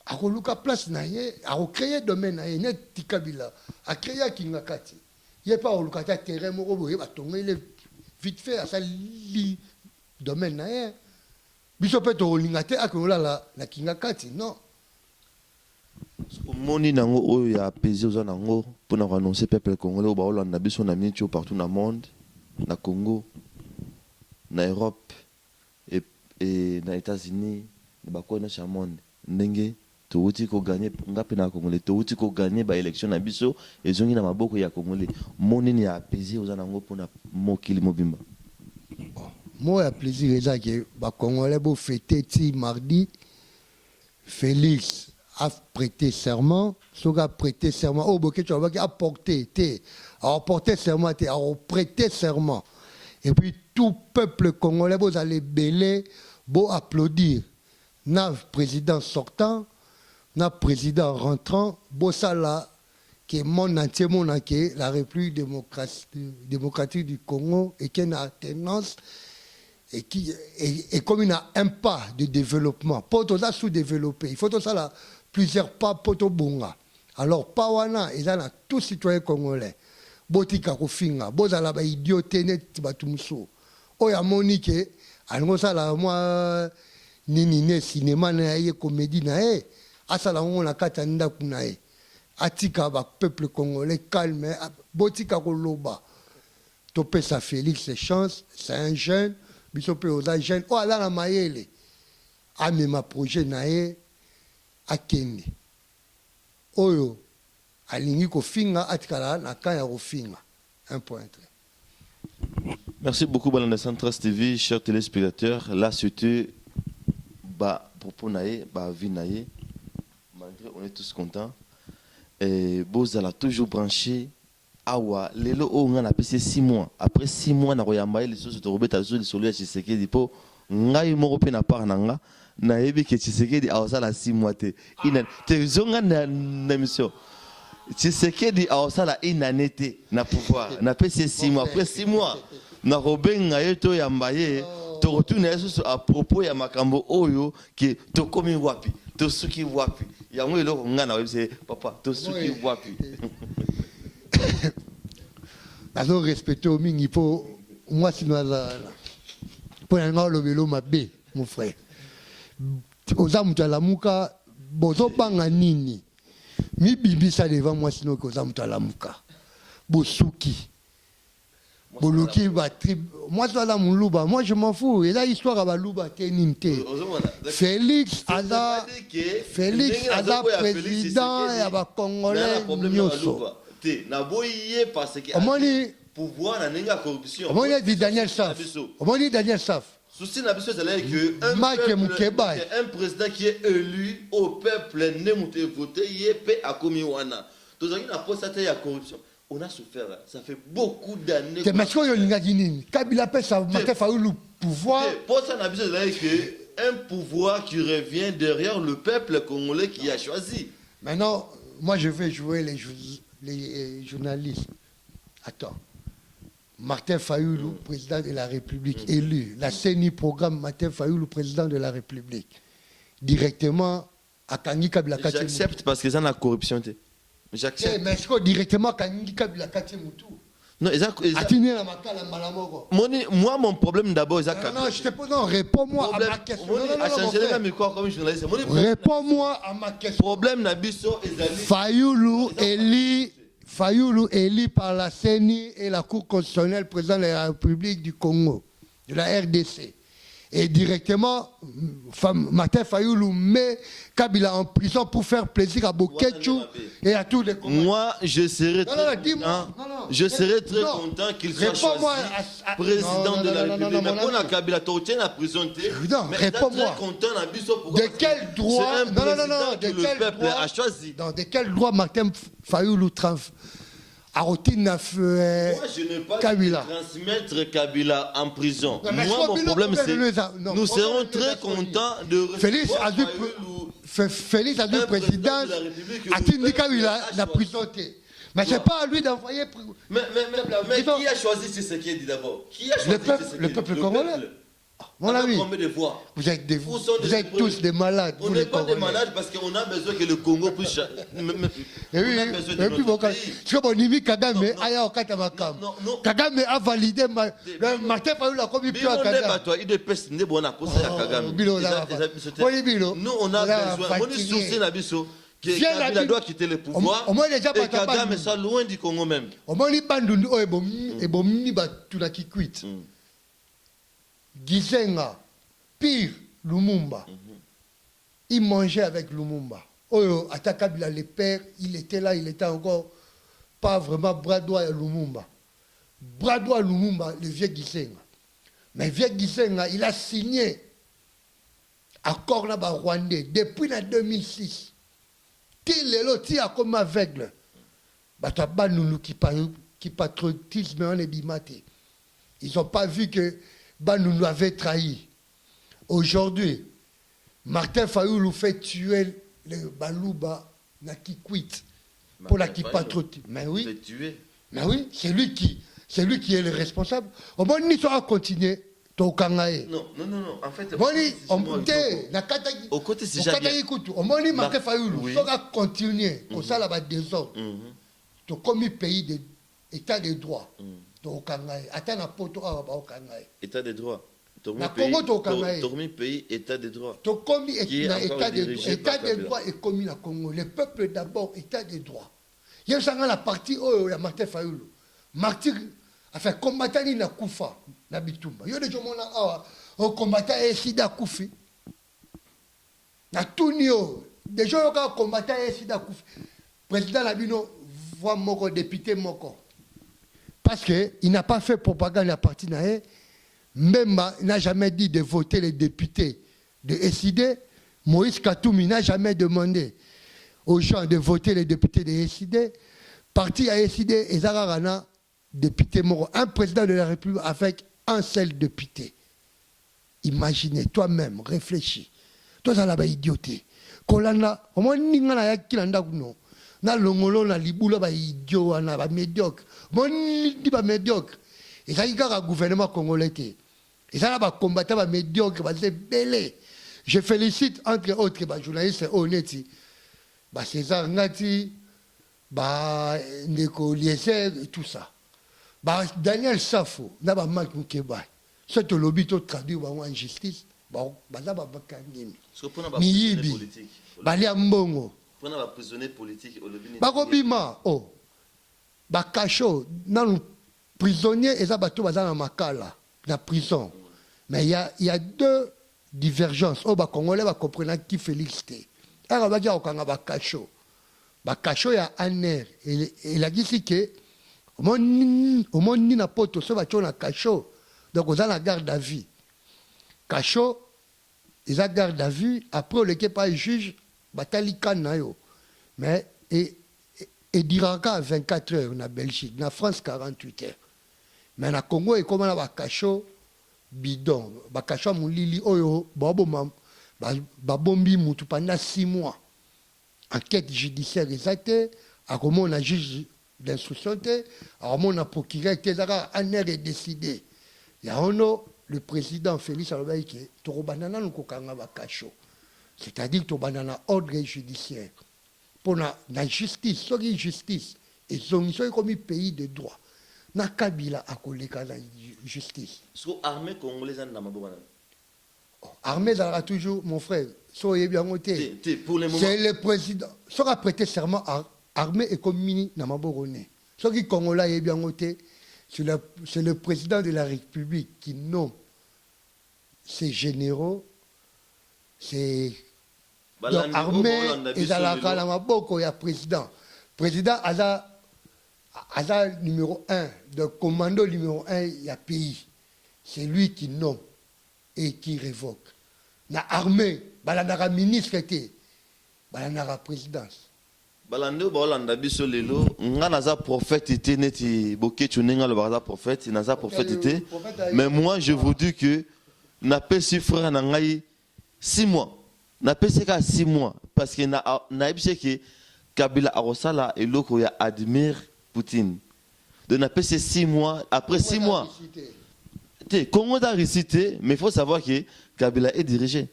A koluka place na ye, a créé domaine na ye, net Tikabila, a créé Kingakati. Il n'y a pas au Lukata terrain, il va tomber vite fait à sa domaine na ye. Bisopé to lingate a kola la Kingakati, non. Moni nango oyo ya pesé aux nango pour nous annoncer peuple congolais au baola na biso na mincho partout dans le monde, na Congo, na Europe et na États-Unis, na bako na chamonde. Ndenge touti ko gagner ngapi na Congolais touti ko gagner ba élection na biso ezongi na maboko ya Congolais moni ni apaiser aux nango pona mokili mobimba moi ya plaisir eza que ba Congolais bo fêter ti mardi Félix a prêté serment soga prêté serment oh boké tu vas a porté serment a prêté serment et puis tout peuple congolais vous allez bêler beau applaudir na président sortant na président rentrant Bossala qui est mon entier que la République démocratique du Congo et qui a une tendance et qui est comme un pas de développement pour tout ça sous-développé il faut tout ça là plusieurs pas pour tout bonga alors pawana ils ont tout citoyen congolais botika kofinga bozala ba idioté net batumso oya monique alongo sala moi nini cinéma na ye comédie na ye asala ngo na kata ndaku na ye atika ba peuple congolais calme botika ko loba topesa Félix chance c'est un jeune biso pe oza jeune o ala na mayele amema projet na ye akende oyo alingi kofinga atikala na kan ya kofinga un point. Merci beaucoup Balanda Centras TV chers téléspectateurs là c'était propos naé vie naé malgré on est tous contents et bozala toujours branché awa lelo o nga na pese 6 mois après 6 mois na koyamba les choses de robeta sur les solutions Tshisekedi po ngai moko pe na part nanga na yebi ke Tshisekedi awsala 6 mois te ina te zonga na mission Tshisekedi awsala ina te na pouvoir na pese 6 mois après 6 mois na robenga yeto yamba ye to retourne à propos ya makambo oyo ke to komi wapi to suki wapi yango eloko nga na webse papa to suki wapi Nazo respecter au mingi pour moi sinon pour un le vélo ma B mon frère. Oza mutala muka bozo banga nini. Mi bibi ça devant moi sinon que oza mutala muka. Bosuki. Boluki ba trip. Moi ça la muluba, moi je m'en fous. Et là histoire à baluba tenimte. Félix Aza président et aba congolais nyoso. Na boyé parce que pouvoir na nenga corruption. On dit Daniel Saf. On dit Daniel Saf. Souci n'a besoin d'aller que un président qui est élu au peuple ne mouté voté yé a commis wana. Tous les gens n'a pas la corruption. On a souffert, ça fait beaucoup d'années. Mais est-ce que y a dit Kabila peut ça Martin Fayoulou pouvoir. Pour ça n'a besoin d'aller que un pouvoir qui revient derrière le peuple congolais qui a choisi. Maintenant, moi je vais jouer les journalistes. Attends. Martin Fayoulou, président de la République, élu. La CENI programme Martin Fayoulou, président de la République. Directement à Kangi Kabila Kati. J'accepte parce que ça n'a corruption. J'accepte. Mais est-ce que directement Kangi Kabila Kati Moutou? Non, moi, mon problème d'abord, c'est non, je te pose, non, réponds-moi à ma question. Réponds-moi à ma question. Problème d'Abisso, Fayoulou élu par la CENI et la Cour constitutionnelle, président de la République du Congo, de la RDC. Et directement, Martin Fayoulou met Kabila en prison pour faire plaisir à Boketchou et à tous les Congolais. Moi, je serais très content qu'il soit choisi président de la République. Mais pour Kabila, tu la prison. Réponds-moi. De quel droit le peuple a choisi. De quel droit Martin Fayoulou moi, je n'ai pas Kabila. Transmettre Kabila en prison. Moi, mon problème, c'est nous serons très contents de Félix a dû président à Tindi Kabila la prison. Mais c'est pas à lui d'envoyer. Mais qui a choisi ce qui est dit d'abord? Qui a choisi le peuple congolais? Mon ami, vous êtes tous des malades. On n'est pas des malades parce qu'on a besoin que le Congo puisse. Et puis, Kagame a validé Martin Fayoulou a commis plus à Kagame. Nous, on a besoin. On est souci d'Abisso. Kabila doit quitter le pouvoir. Et Kagame soit loin du Congo même. Gizenga, pire, Lumumba. Il mangeait avec Lumumba. Oh, Kabila le père, il était là, il était encore pas vraiment bras droit à Lumumba. Bras droit à Lumumba, le vieux Gizenga. Mais vieux Gizenga, il a signé accord là-bas rwandais depuis la 2006. Til est là, comme aveugle. Bataba nous qui patriotisme on est bimaté. Ils n'ont pas vu que nous avait trahi. Aujourd'hui, Martin Fayoulou fait tuer le Balouba Nakikwit pour la Kipatroti. Mais oui, c'est lui qui est le responsable. Au moins, nous allons continuer. Non. En fait, au côté, c'est jamais. Au moins, Martin Fayoulou, il va continuer. Comme ça, là-bas, désordre. Tu comme pays d'état de droit. État de droit. Pays, état de droit. État de droit est commis à Congo. Le peuple d'abord, état de droit. Il y a la partie où il y a Martin Fayoulou. Martin a fait combattre na Koufa, na Bitumba. Il y a des gens qui ont combattu et Sida Koufi. Na Tunio. Des gens qui ont combattu et Sida Koufi. Président Labino voit mon député Moko. Parce qu'il n'a pas fait propagande à partir de là. Même il n'a jamais dit de voter les députés de SID. Moïse Katoumi n'a jamais demandé aux gens de voter les députés de SID. Parti à SID, et Zararana, député Moro, un président de la République avec un seul député. Imaginez, toi-même, réfléchis. Toi, ça n'a idioté. Kolana, au moins, n'ingana ya kilanda kuno. Na longolo na libula ba idiot na ba médiocre. Bon di ba médiocre. Et ça y a un gouvernement congolais. Et ça ba combattant ba médiocre, ba c'est belé. Je félicite entre autres ba journalistes honnêtes. Ba César Ngati, ba Ndeko Liesel et tout ça. Bah, Daniel Safo, n'a pas manqué Mukeba. C'est le lobby qui traduit en justice. Bon, bah, n'a pas manqué. Miyibi. Bali Ambongo. Pour un prisonnier politique au lobby. Bah, Robima. Oh. Bah, Kacho. Dans le prisonnier, et ça, bah, tout va dans la Makala, la prison. Mais il y a deux divergences. Oh, bah, Congolais va comprendre qui Félix T. Alors, bah, il y a un Kacho. Bah, Kacho, il y a un air. Il a dit que. Au moins, ni na poto, ce va na Kacho. Donc, on a la garde à vue. Kacho, ils ont garde à vue. Après, on n'est pas juge, batali kanayo. Mais, et Diraka 24 heures en Belgique, en France 48 heures. Mais na Congo, et comme on a Kacho bidon. Kacho moulili, oyo, babombi moutou pendant 6 mois. Enquête judiciaire exacte, à comment on a juge d'instruction, alors on a procuré que un air est décidé. Il y a le président Félix Alobaï qui est c'est-à-dire que ordre judiciaire. Pour la justice, la justice, et sont comme pays de droit. Na Kabila a collé la justice. Est-ce que l'armée congolaise a une armée a toujours, mon frère, soyez bien noté. C'est le président. Sera prêté serment armée et commune Namaborone. Ce qui Congolais est bien noté, c'est le président de la République qui nomme ses généraux, c'est l'armée et dans la Kalamaboko, il y a président. Président a numéro 1, de commando numéro 1, il y a pays. C'est lui qui nomme et qui révoque. La armée, la ministre était, la présidence. Balande Bolanda biso lelo nga naza prophète était neti boketu nenga le baza prophète naza prophète était mais moi je vous dis que na pesi frère na ngai 6 mois na pesi ka 6 mois parce que na ebise que Kabila arosala eloko ya admire Poutine de na pesi 6 mois après 6 mois Congo a récité mais il faut savoir que Kabila est dirigé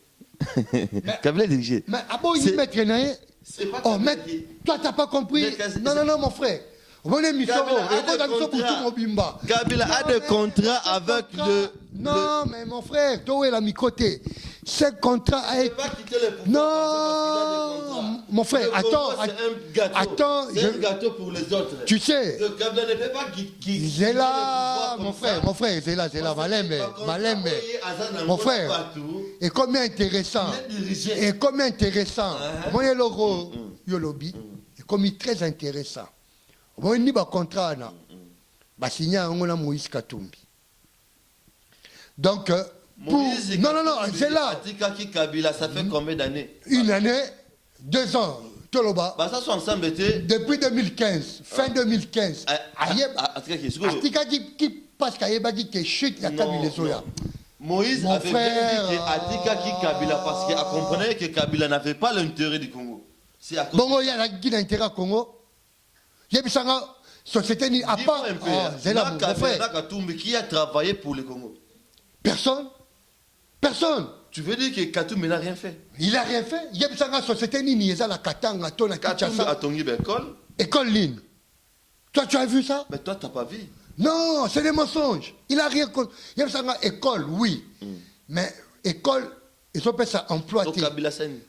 Kabila est dirigé mais abo il mettre oh, mais toi, tu n'as pas compris. Non, mon frère. Kabila a des contrats avec le... Non, mais mon frère, toi, il a mis côté. Ce contrat a été... Non, mon frère, attends. C'est un gâteau pour les autres. Tu sais... Kabila ne peut pas quitter... C'est là, mon frère, c'est là, Malembe. Mon frère, et combien intéressant. Et combien intéressant. Moi, il y a l'euro, Yolobi, et comme très intéressant. Moi, il y a un contrat, il y a un Moïse Katumbi. Donc, pour... Non, c'est là. Ça fait combien d'années? 1 année, 2 ans. Toloba. Ça sont ensemble été... Depuis 2015, fin 2015. Atika qui passe Kayeba qui chute la Kabila Soya. Moïse avait bien dit que Atika qui Kabila parce qu'il a compris que Kabila n'avait pas l'intérêt du Congo. Bon, il y a l'intérêt au Congo. Il y a une société ni à part. C'est là, mon frère. Qui a travaillé pour le Congo? Personne. Tu veux dire que Katumbi n'a rien fait? Il n'a rien fait. Il y a une société ni la Katanga, Tona Katumbi a ton école. École ligne. Toi, tu as vu ça? Mais toi, tu n'as pas vu. Non, c'est des mensonges. Il n'a rien. Il y a une école, oui. Mais école, ils ont fait ça emploi. Donc Kabila Sani.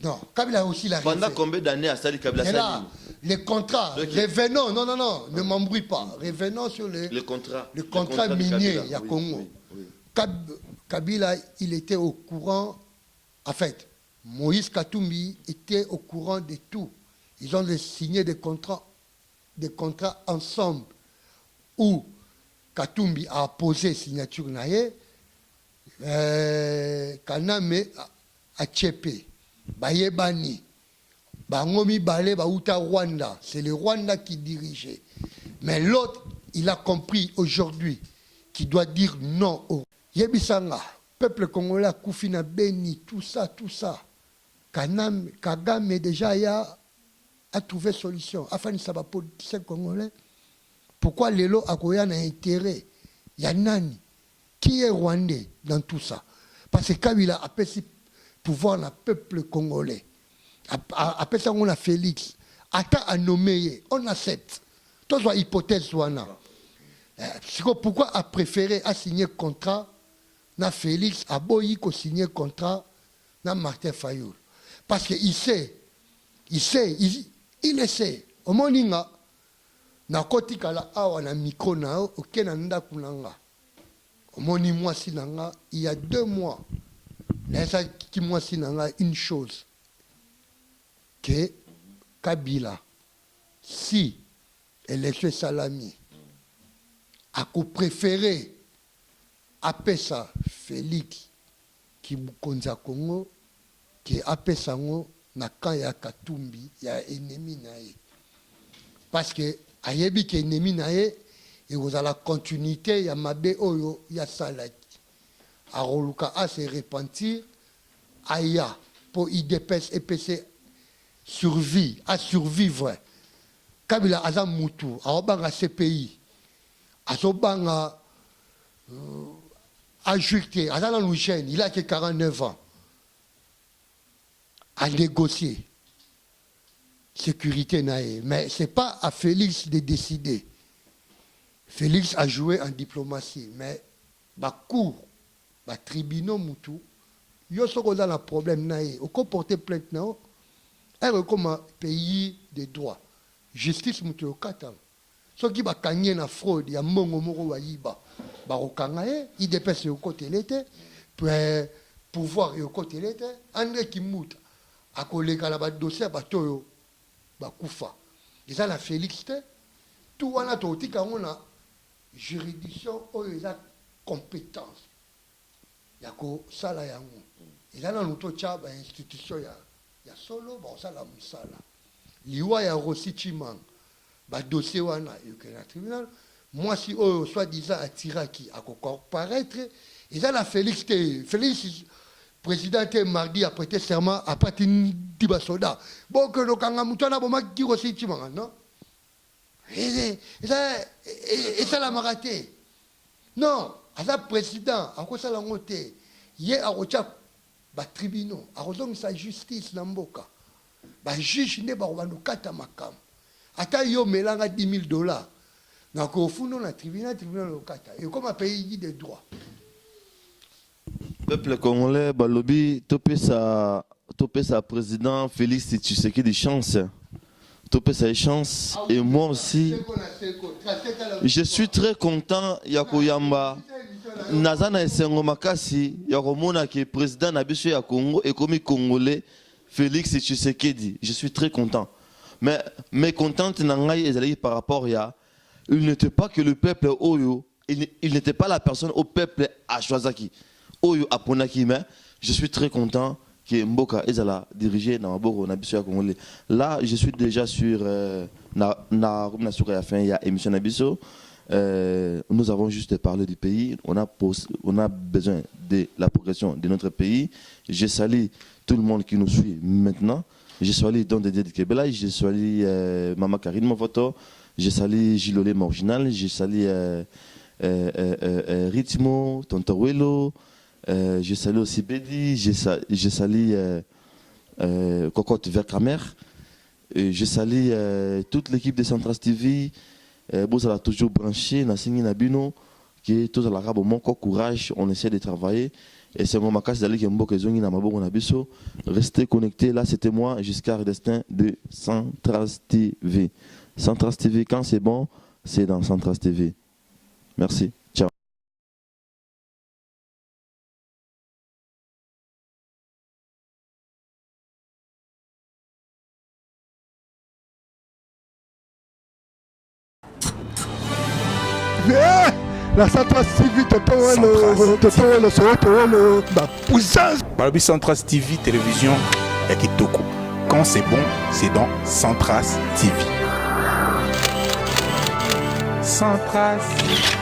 Non, Kabila aussi l'a rien fait. Pendant combien d'années a sali Kabila Sani? Les contrats, revenons, non, ne m'embrouille pas. Revenons sur le contrat minier, il y a Congo. Kabila, il était au courant, en fait, Moïse Katumbi était au courant de tout. Ils ont signé des contrats ensemble où Katumbi a posé signature naïe, Kaname a Tchépé, Bayebani, Bangomi Balé, Baouta Rwanda. C'est le Rwanda qui dirigeait. Mais l'autre, il a compris aujourd'hui qu'il doit dire non au Yebisanga, peuple congolais, Koufina Beni, tout ça. Kagame déjà a trouvé solution. Afin ça va politicien congolais. Pourquoi Lelo Akoya n'a intérêt? Yanani, qui est rwandais dans tout ça? Parce que Kabila a pu pouvoir le peuple congolais. Après ça, on a Félix. Attends à nommer, on accepte. Toi, hypothèse, Pourquoi a préféré à signer contrat na Félix Aboyi ko signer contrat na Martin Fayoul? Parce qu'il sait, il le sait. Au moninga, na koti kala awa na micro na o kenanda kunanga. Au moni moi sinanga, il y a 2 mois, ça qui moi sinanga une chose que Kabila, si élection Salami, a préféré apesa Félix qui Mukonza Congo qui apesa ngo na kan ya Katumbi ya ennemi nae parce que ayebi ke ennemi nae et vous a la continuité ya mabe oyo ya salaki a roluka a se repentir aya pour IDPS EPC survie à survivre Kabila aza mutu a obanga CPI azobanga ajouté, il a que 49 ans, à négocier. Sécurité naïe. Mais ce n'est pas à Félix de décider. Félix a joué en diplomatie, mais la cour, les tribunaux, il y a un problème naïe. On peut porter plainte, non? Elle est comme un pays de droit. Justice, moutou, au Qatar. Ce qui va gagner la fraude, il y a mongo moro wayiba. Barokangaye, il dépasse au côté l'été, pouvoir au côté l'été, André Kimouta, à collègue à la dossier, Batoyo, Bakoufa. Et ça, la Félix, tout on a tout on a juridiction, il a compétence. Il y a que ça là, il y a notre institution, il y a solo, bon, ça là, Moussala. Liwa, il y a aussi Chimang, dossier, il y a un tribunal. Moi, si soit-disant à Tiraki, à comparaître, ils ont la Félix, président mardi a prêté serment à Patine Dibasoda. Bon, que le Kangamoutana, bon, qui aussi, non? Et ça l'a raté. Non, à ça, président, à quoi ça l'a monté? Hier, à Rocha, tribunal, à raison sa justice, Namboka. Juge n'est pas au Katamakam. Ata yo melanga $10,000. Donc, au fond, on a tribunal au Kata. Et comme un pays de droit. Peuple congolais, Balobi, topé sa président Félix Tshisekedi des chances. Topé sa chance. Et moi aussi, je suis très content, Yakoyamba. Nazana Esengo Makasi, Yakomona qui est président Nabiso ya Congo et comme congolais, Félix Tshisekedi. Je suis très content. Mais mécontente par rapport à il n'était pas que le peuple Oyo, il n'était pas la personne au peuple à Chouazaki, Oyo à Ponaki, mais je suis très content que Mboka Ezala dirigé dans Maboko Nabiso Congolais. Là, je suis déjà sur il y a émission Nabiso. Nous avons juste parlé du pays. On a besoin de la progression de notre pays. Je salue tout le monde qui nous suit maintenant. Je salue Don Dédé de Kebela, je salue Mama Karine Mofoto, je salue Gilolé Morginal, je salue Ritmo, Tontorwelo, je salue aussi Bedi, je salue Cocotte Vercamer, je salue toute l'équipe de Centras TV, vous allez toujours branché, Nassini Nabino, qui est tous à l'arabe, mon courage, on essaie de travailler. Et c'est mon macasse d'aller qui est restez connectés. Là, c'était moi jusqu'à Destin de Centras TV. Centras TV, quand c'est bon, c'est dans Centras TV. Merci. Ciao. La Centras TV, Balobi Centras TV télévision et Kitoko. Quand c'est bon, c'est dans Centras TV. Centras.